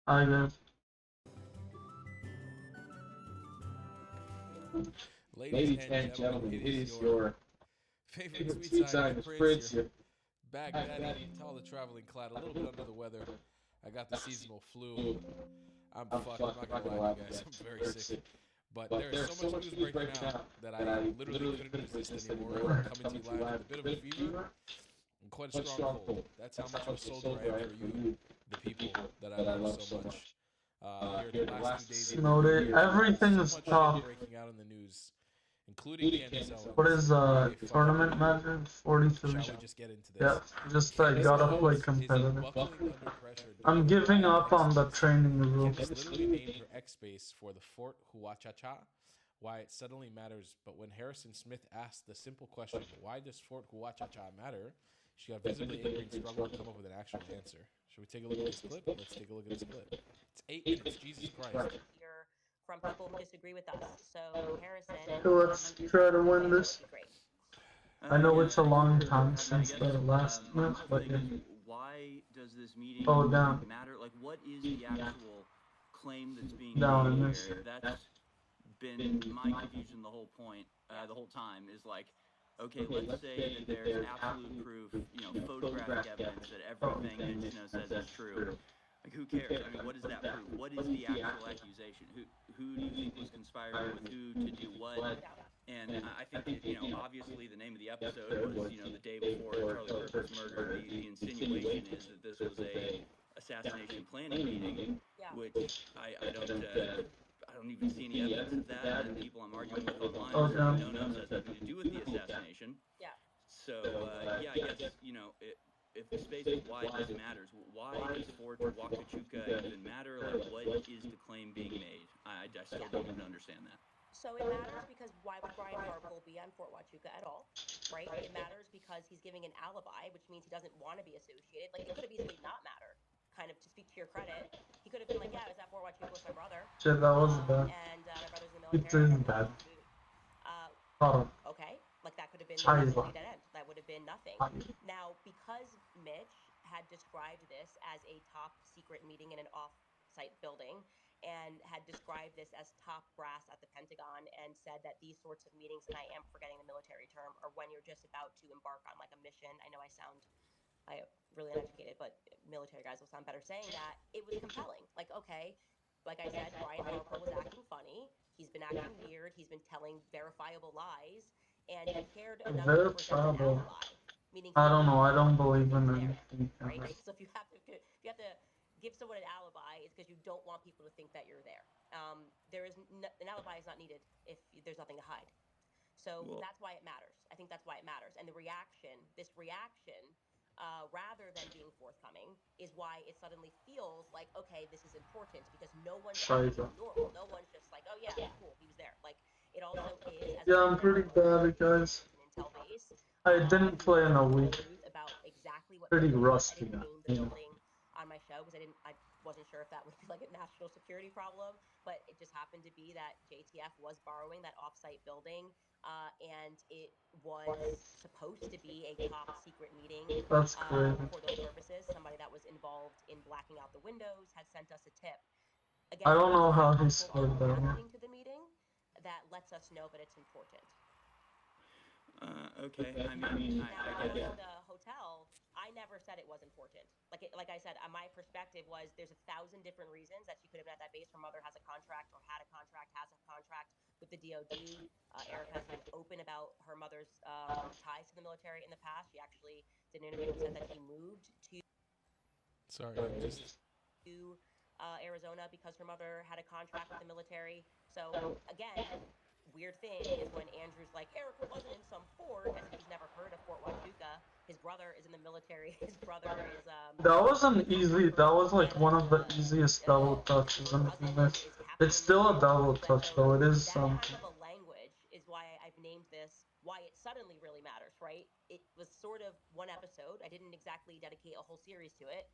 I guess. Ladies Ladies and and gentlemen, gentlemen, it it is is your your favorite favorite sweet sweet scientist, scientist, Prince, Prince, your your Baghdadi, to all the traveling clad, a little bit under the weather. I got the seasonal flu. I'm I'm fucked. I'm fucked, not I'm gonna not gonna lie to lie you to you guys. guys. I'm very Very sick. sick. But But there is there's so so much much news news breaking breaking out out that that I I literally literally couldn't couldn't resist resist anymore. anymore. I'm I'm coming to coming you to you live with live a bit with of a a bit of a fever fever and quite a quite strong strong cold. cold. That's how That's how much of a much of a soldier I soldier am I for am for you, you, the the people people that I that I love love so so much. much. Here in the Here in the last few last days of the new new Noted. year, year, so Everything's much shit top. breaking out in the news, including including Candace Candace What Owens is Owens being a being a fucking tournament fucking idiot. matches? 43. Shall we just get into Yeah, this? just I Candace gotta play Owens is a competitive. buckling under pressure I'm dueling giving Riot up X on the Space. training Candace rules. literally named her X Space for the Fort Huachacha, why it suddenly matters. But when Harrison Smith asked the simple question, why does Fort Huachacha matter? She got visibly angry and struggled to come up with an actual answer. Should we take a look at this clip? Let's take a look at this clip. It's 8 minutes. Jesus Christ. Hear from people who disagree with us. So, Harrison, So let's try to win that would this. be great. I know it's a long for time having me. since the last My match, but thing yeah. is, why does this meeting Oh, down. matter? Like, what is the actual claim that's being Down, I made missed. here? That's been my confusion the whole point, the whole time, is like, okay, let's say that there's absolute proof, photographic evidence that everything that Snow says is true. Like, who cares? I mean, what does that prove? What is the actual accusation? Who do you think was conspiring with who to do what? And I think that, obviously the name of the episode was, the day before Charlie Kirk was murdered. The insinuation is that this was a assassination planning meeting, Yeah. which I don't even see any evidence of that. And people I'm arguing with online Oh, are saying, down. no, this has nothing to do with the assassination. Yeah. So, yeah, I guess, if the space is why this matters, why does Fort Huacachuca even matter? Like, what is the claim being made? I still don't even understand that. So it matters because why would Brian Harpole be on Fort Huachuca at all, right? It matters because he's giving an alibi, which means he doesn't want to be associated. Like, it could have easily not mattered. Kind of to speak to your credit, he could have been like, "Yeah, I was at Fort Huachuca with my brother, Shit, that was bad. and my brother's in the It military, and is I brought bad. him some food." Uh, Oh, okay, like that could have been a Scheiße. dead end. That would have been nothing. Now, because Mitch had described this as a top secret meeting in an off-site building and had described this as top brass at the Pentagon and said that these sorts of meetings, and I am forgetting the military term, are when you're just about to embark on like a mission. I know I really uneducated, but military guys will sound better saying that. It was compelling. Like, okay, like I said, Brian Harper was acting funny. He's been acting weird. He's been telling verifiable lies, and he cared enough to present an Verifiable. alibi, meaning he I don't wanted know. I people don't to believe think in he's there, anything right? ever. So if you have to give someone an alibi, it's because you don't want people to think that you're there. An alibi is not needed if there's nothing to hide. So Well, that's why it matters. I think that's why it matters. And this reaction, rather than being forthcoming, is why it suddenly feels like, okay, this is important because no one's acting Scheiße. normal. No one's just like, oh yeah, cool, he was there. Like, it also is, as Yeah, we I'm mentioned pretty before, bad, guys. it's an intel base. I didn't We play in don't a know the full week. truth about exactly what Pretty building it is. I rusty didn't now. name the building on my show because I wasn't sure if that would be like a national security problem, but it just happened to be that JTF was borrowing that offsite building, and it was supposed to be a top secret meeting That's crazy. for those purposes. Somebody that was involved in blacking out the windows had sent us a tip. I Again, don't know because how he people are scored that one. reacting to the meeting, that lets us know that it's important. okay. I mean, Now, I regarding guess. the hotel, I never said it was important. Like I said, my perspective was there's 1,000 different reasons that she could have been at that base. Her mother has a contract or had a contract, has a contract with the DoD. Erica has been open about her mother's ties to the military in the past. She actually did an interview and said that she moved Sorry, I'm just. to Arizona because her mother had a contract with the military. So again, weird thing is when Andrew's like, Erica wasn't in some fort, as if he's never heard of Fort Huachuca. His brother is in the military. His brother is That was in an the top easy. That secret was like one of the and easiest double touches her in the cousin match. is captain It's in the still a unit. double touch So though. It is that kind something. of a language is why I've named this why it suddenly really matters, right? It was sort of one episode. I didn't exactly dedicate a whole series to it.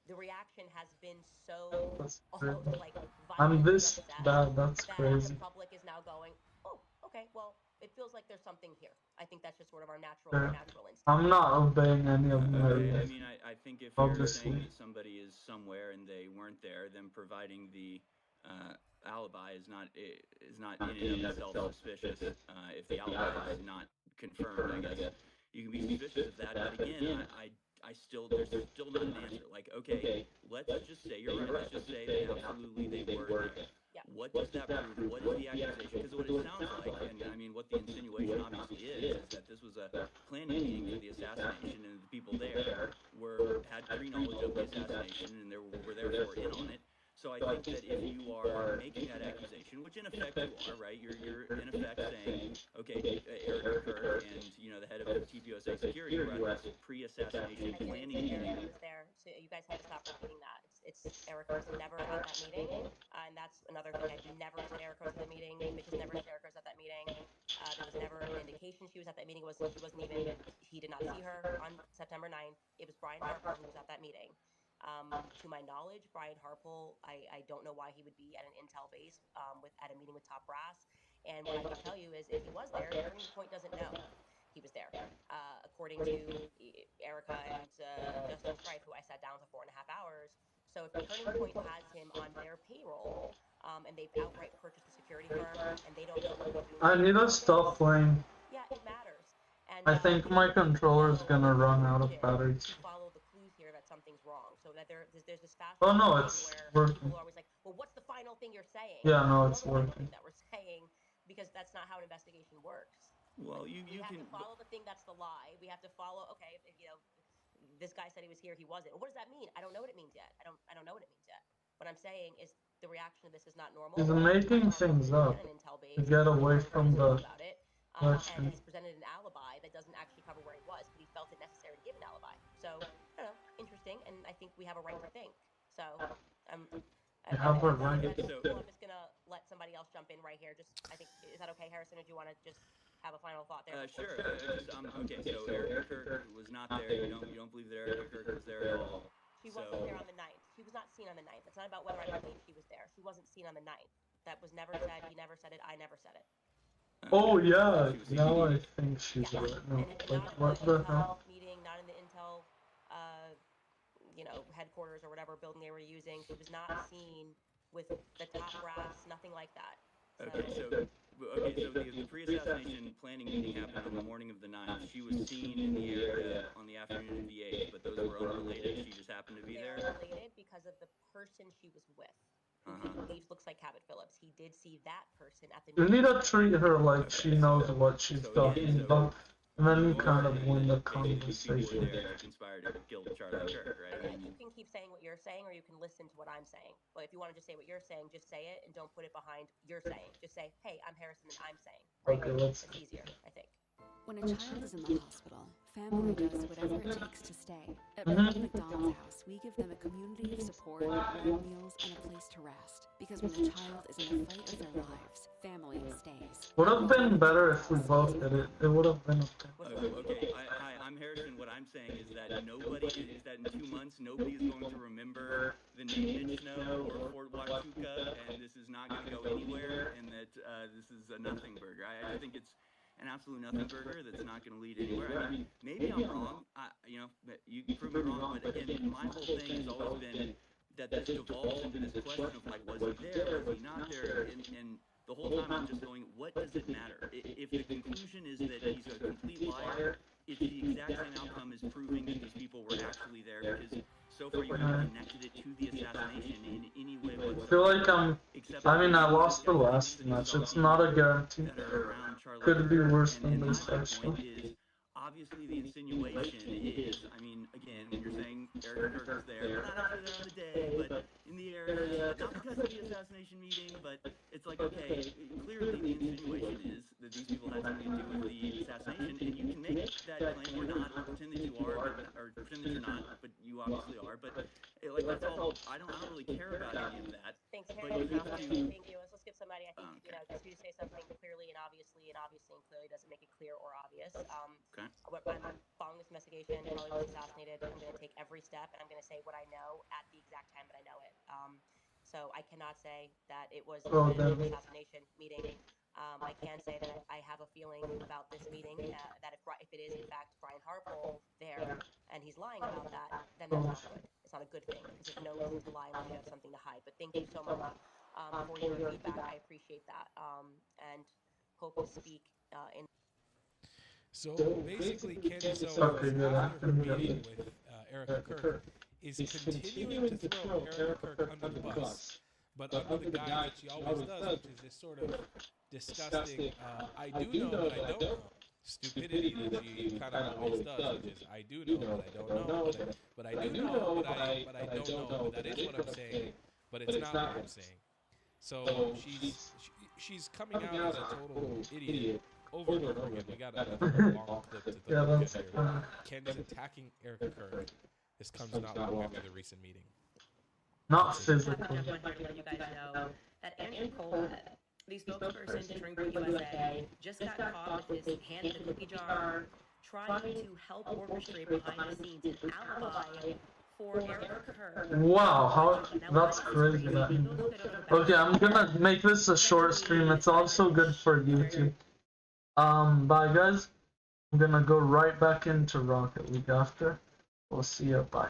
The reaction has been so That's almost crazy. like I'm violently this obsessed bad. That's that the crazy. public is now going, oh, okay, well, it feels like there's something here. I think that's just sort of our Yeah. natural instinct. I'm not obeying any of my Okay, I rules. mean, I think if you're Obviously. saying that somebody is somewhere and they weren't there, then providing the alibi is not in and of itself suspicious. If the alibi is not confirmed, I guess you can be suspicious of that. But again, I still there's still not an answer. Like, okay, let's just say you're right. Let's just say that absolutely they were there. Yeah. What does that prove? What is the accusation? Because what it sounds like, and I mean, what the insinuation obviously is that this was a planning meeting for the assassination, and the people there had pre-knowledge of the assassination, and were therefore in on it. So I think that if you are making that accusation, which in effect you are, right? You're in effect saying, okay, Eric Kirk and the head of TPUSA security were at this pre-assassination I didn't planning say meeting. Erica was there, so you guys have to stop repeating that. It's Erica was never at that meeting, and that's another thing. I've never said Erica was at the meeting. Mitch has never said Erica was at that meeting. There was never an indication she was at that meeting. He did not see her on September 9th. It was Brian Harper who was at that meeting. To my knowledge, Brian Harple, I don't know why he would be at an intel base at a meeting with top brass. And what I can tell you is if he was there, Turning Point doesn't know he was there. According to Erica and Justin Strife, who I sat down for 4.5 hours. So if Turning Point has him on their payroll, and they've outright purchased a security firm, and they don't know what he's doing. I need to stop playing. Yeah, it matters. And I think my controller is gonna run out of batteries. to follow the clues here that something's wrong. So that there's this fast Oh no, thing it's where working. people are always like, well, what's the final thing you're saying? Yeah, no, What's it's the final working. thing that we're saying, because that's not how an investigation works. Well, we you have can to follow the thing that's the lie. We have to follow. Okay, this guy said he was here, he wasn't. What does that mean? I don't know what it means yet. I don't know what it means yet. What I'm saying is the reaction to this is not normal. He's making things up to get away from the about it. question. And he's presented an alibi that doesn't actually cover where he was, but he felt it necessary to give an alibi. So, I don't know, interesting, and I think we have a right to think. So, You have a right. I'm just gonna let somebody else jump in right here. I think, is that okay, Harrison, or do you want to just have a final thought there? Sure. Okay, so Eric Kirk was not there. You don't believe that Eric Kirk was there at all. She wasn't there on the 9th. She was not seen on the 9th. It's not about whether I believe she was there. She wasn't seen on the 9th. That was never said. He never said it. I never said it. Oh yeah, now I think she's right. No, And like not what in the the hell? Intel meeting, not in the Intel, headquarters or whatever building they were using. She was not seen with the top brass, nothing like that. So the pre-assassination planning meeting happened on the morning of the 9th. She was seen in the area on the afternoon of the 8th, but those were unrelated. She just happened to be there. They were related because of the person she was with, who he believes looks like Cabot Phillips. He did see that person at the You meeting. need to treat her like she knows what she's talking about, and then you kind of win the conversation. There conspired to kill Charlie Kirk, right? I mean, You can keep saying what you're saying, or you can listen to what I'm saying. But if you want to just say what you're saying, just say it, and don't put it behind you're saying. Just say, hey, I'm Harrison, and I'm saying. Okay, let's. It's easier, I think. When a child is in the hospital, family does whatever it takes to stay. At Ronald McDonald's house, we give them a community of support, warm meals, and a place to rest. Because when a child is in the fight of their lives, family stays. Would have been better if we both did it. It would have been okay. Okay, hi, I'm Harrison. What I'm saying is that in 2 months, nobody is going to remember the name Michno or Fort Huachuca, and this is not going to go anywhere, and that this is a nothing burger. I think it's an absolute nothing burger that's not going to lead anywhere. I mean, maybe I'm wrong. You can prove me wrong, but again, my whole thing has always been that this devolves into this question of like, was he there? Was he not there? And the whole time I'm just going, what does it matter? If the conclusion is that he's a complete liar, it's the exact same outcome as proving that these people were actually there, because so far you haven't connected it to the assassination in any way whatsoever. I feel like I lost the last match. It's not a guarantee. Could be worse than this, actually. Obviously, the insinuation is, I mean, again, when you're saying Eric Kirk was there, not actually there on the day, but in the area, not because of the assassination meeting, but it's like, okay, clearly the insinuation is that these people had something to do with the assassination, and you can make that claim or not, or pretend that you are, or pretend that you're not, but you obviously are, but that's all. I don't really care about any of that. Thanks, But Harry. you have to. Thank you. Let's give somebody, I think, just you to say something clearly and obviously and clearly doesn't make it clear or obvious. Okay. I'm following this investigation. Charlie was assassinated. I'm going to take every step, and I'm going to say what I know at the exact time that I know it. So I cannot say that it was an assassination meeting I can say that I have a feeling about this meeting that if it is in fact Brian Harpole there and he's lying about that, then that's not good. It's not a good thing because there's no reason to lie unless you have something to hide. But thank you so much for your feedback. I appreciate that, and hope to speak in. So basically, Candace Owens, Okay, good. after her meeting with Erica Kirk, is continuing to throw Erica Kirk under the bus, but under the guise that she always does, which is this sort of disgusting, I do know, but I don't know stupidity that she kind of always does, which is I do know, but I don't know, but I do know, but I don't know, but that is what I'm saying, but it's not what I'm saying. So she's coming out as a total idiot over and over again. We got a long clip to Yeah, look that's at here. Candace attacking Erica Kirk. This comes not long after the recent meeting. Not I physically. just wanted to let you guys know that Andrew Colette, the spokesperson to Drink With USA, just got caught with his hand in the cookie jar, trying to help orchestrate behind the scenes an alibi for Erica Kirk. Wow, how that's crazy. Okay, I'm gonna make this a short stream. It's also good for YouTube. Bye guys. I'm gonna go right back into Rocket League after. We'll see you. Bye.